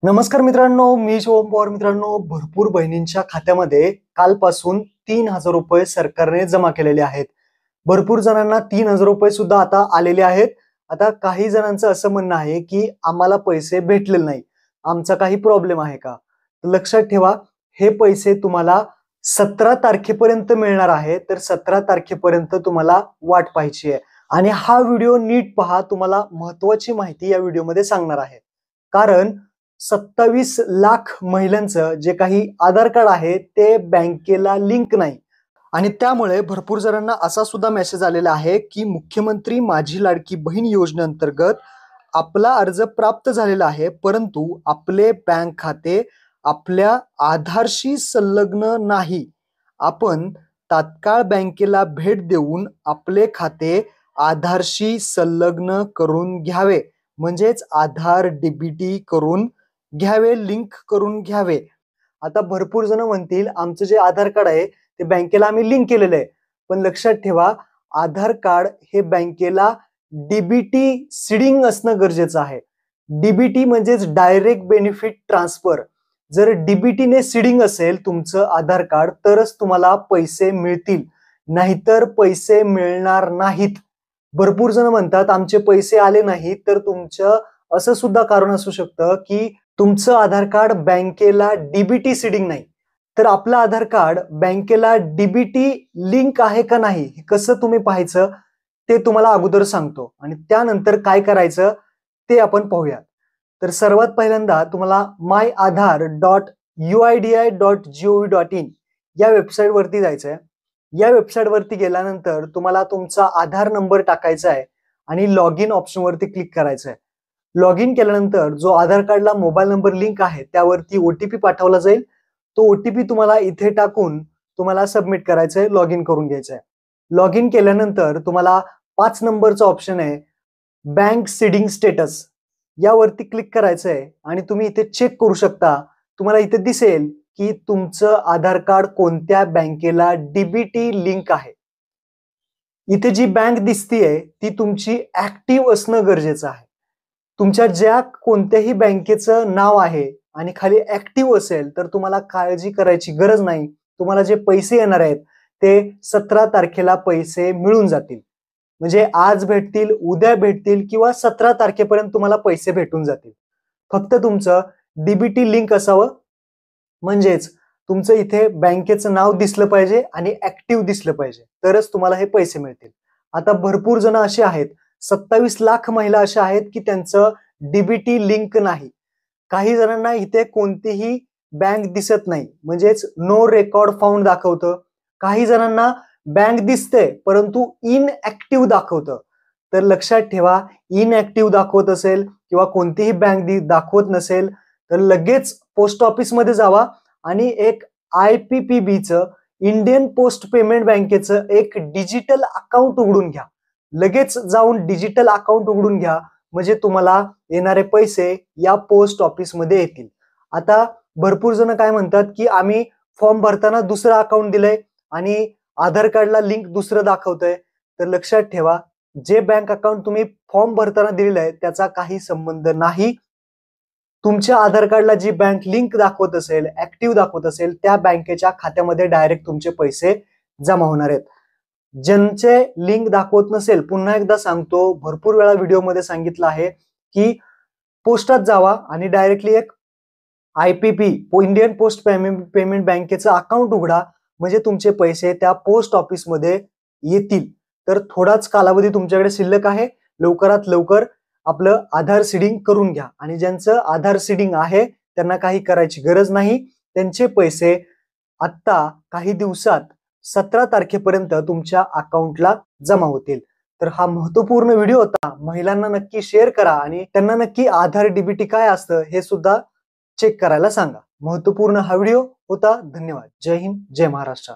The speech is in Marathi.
नमस्कार मित्रांनो, मी शिवम पवार. मित्रांनो, भरपूर बहिणींच्या खात्यामध्ये कालपासून 3,000 रुपये सरकारने जमा केलेले आहेत. भरपूर जणांना 3,000 रुपये सुद्धा आता आलेले आहेत. आता काही जणांचं असं म्हणणं आहे की आम्हाला पैसे भेटले नाही, आमचा काही प्रॉब्लेम आहे का? लक्षात ठेवा, हे पैसे तुम्हाला 17 तारखेपर्यंत मिळणार आहे. तर 17 तारखेपर्यंत तुम्हाला वाट पाहायची आहे आणि हा व्हिडिओ नीट पहा. तुम्हाला महत्वाची माहिती या व्हिडिओमध्ये सांगणार आहे. कारण 27 लाख महिलांचं जे काही आधार कार्ड आहे ते बँकेला लिंक नाही आणि त्यामुळे भरपूर जणांना असा सुद्धा मेसेज आलेला आहे की मुख्यमंत्री माझी लाडकी बहीण योजनेअंतर्गत आपला अर्ज प्राप्त झालेला आहे, परंतु आपले बँक खाते आपल्या आधारशी संलग्न नाही. आपण तात्काळ बँकेला भेट देऊन आपले खाते आधारशी संलग्न करून घ्यावे, म्हणजेच आधार डीबीटी करून घ्यावे, लिंक करून घ्यावे. आता भरपूर जण म्हणतील आमचं जे आधार कार्ड आहे ते बँकेला आम्ही लिंक केलेलं आहे, पण लक्षात ठेवा, आधार कार्ड हे बँकेला डीबीटी सीडिंग असणं गरजेचं आहे. डीबीटी म्हणजेच डायरेक्ट बेनिफिट ट्रान्सफर. जर डीबीटी ने सीडिंग असेल तुमचं आधार कार्ड तरच तुम्हाला पैसे मिळतील, नाहीतर पैसे मिळणार नाहीत. भरपूर जण म्हणतात आमचे पैसे आले नाहीत, तर तुमचं असं सुद्धा कारण असू शकतं की तुमचं आधार कार्ड बँकेला डीबीटी सीडिंग नाही. तर आपलं आधार कार्ड बँकेला डीबीटी लिंक आहे का नाही हे कसं तुम्ही पाहायचं ते तुम्हाला अगोदर सांगतो आणि त्यानंतर काय करायचं ते आपण पाहूया. तर सर्वात पहिल्यांदा तुम्हाला myAadhar.uidi.gov.in या वेबसाईट वरती जायचंय. या वेबसाईट वरती गेल्यानंतर तुम्हाला तुमचा आधार नंबर टाकायचा आहे आणि लॉग इन ऑप्शन वरती क्लिक करायचं आहे. लॉग इन केल्यानंतर जो आधार कार्डला मोबाईल नंबर लिंक आहे त्यावरती ओटीपी पाठवला जाईल. तो ओटीपी तुम्हाला इथे टाकून तुम्हाला सबमिट करायचंय, लॉग इन करून घ्यायचंय. लॉग इन केल्यानंतर तुम्हाला 5 नंबरचा ऑप्शन आहे बँक सीडिंग स्टेटस, यावरती क्लिक करायचंय आणि तुम्ही इथे चेक करू शकता. तुम्हाला इथे दिसेल की तुमचं आधार कार्ड कोणत्या बँकेला डीबीटी लिंक आहे. इथे जी बँक दिसतीये ती तुमची ऍक्टिव्ह असणं गरजेचं आहे. तुमच्या ज्या कोणत्याही बँकेचं नाव आहे आणि खाली ऍक्टिव्ह असेल तर तुम्हाला काळजी करायची गरज नाही. तुम्हाला जे पैसे येणार आहेत ते 17 तारखेला पैसे मिळून जातील. म्हणजे आज भेटतील, उद्या भेटतील किंवा 17 तारखेपर्यंत तुम्हाला पैसे भेटून जातील. फक्त तुमचं डीबीटी लिंक असावं, म्हणजेच तुमचं इथे बँकेचं नाव दिसलं पाहिजे आणि ऍक्टिव्ह दिसलं पाहिजे, तरच तुम्हाला हे पैसे मिळतील. आता भरपूर जण असे आहेत, 27 लाख महिला अशा आहेत की त्यांचं डीबीटी लिंक नाही. काही जणांना इथे कोणतीही बँक दिसत नाही, म्हणजेच नो रेकॉर्ड फाउंड दाखवतं. काही जणांना बँक दिसते परंतु इनऍक्टिव्ह दाखवतं. तर लक्षात ठेवा, इनऍक्टिव्ह दाखवत असेल किंवा कोणतीही बँक दाखवत नसेल तर लगेच पोस्ट ऑफिस मध्ये जावा आणि एक IPPB इंडियन पोस्ट पेमेंट बँकेचं एक डिजिटल अकाउंट उघडून घ्या. लगेच जाऊन डिजिटल अकाउंट उघडून घ्या, म्हणजे तुम्हाला येणारे पैसे या पोस्ट ऑफिस मध्ये येतील. आता भरपूर जण काय म्हणतात की आम्ही फॉर्म भरताना दुसरं अकाउंट दिलंय आणि आधार कार्डला लिंक दुसरं दाखवतंय. तर लक्षात ठेवा, जे बँक अकाउंट तुम्ही फॉर्म भरताना दिलेलं आहे त्याचा काही संबंध नाही. तुमच्या आधार कार्डला जी बँक लिंक दाखवत असेल, ऍक्टिव्ह दाखवत असेल, त्या बँकेच्या खात्यामध्ये डायरेक्ट तुमचे पैसे जमा होणार आहेत. ज्यांचे लिंक दाखवत नसेल, पुन्हा एकदा सांगतो, भरपूर वेळा व्हिडिओमध्ये सांगितलं आहे की पोस्टात जावा आणि डायरेक्टली एक IPP इंडियन पोस्ट पेमेंट बँकेचं अकाउंट उघडा, म्हणजे तुमचे पैसे त्या पोस्ट ऑफिस मध्ये येतील. तर थोडाच कालावधी तुमच्याकडे शिल्लक आहे, लवकरात लवकर आपलं आधार सीडिंग करून घ्या. आणि ज्यांचं आधार सीडिंग आहे त्यांना काही करायची गरज नाही, त्यांचे पैसे आत्ता काही दिवसात 17 तारखेपर्यंत तुमच्या अकाउंटला जमा होतील. तर हा महत्वपूर्ण व्हिडिओ होता. महिलांना नक्की शेअर करा आणि त्यांना नक्की आधार डीबीटी काय असतं हे सुद्धा चेक करायला सांगा. महत्वपूर्ण हा व्हिडिओ होता. धन्यवाद. जय हिंद, जय महाराष्ट्र.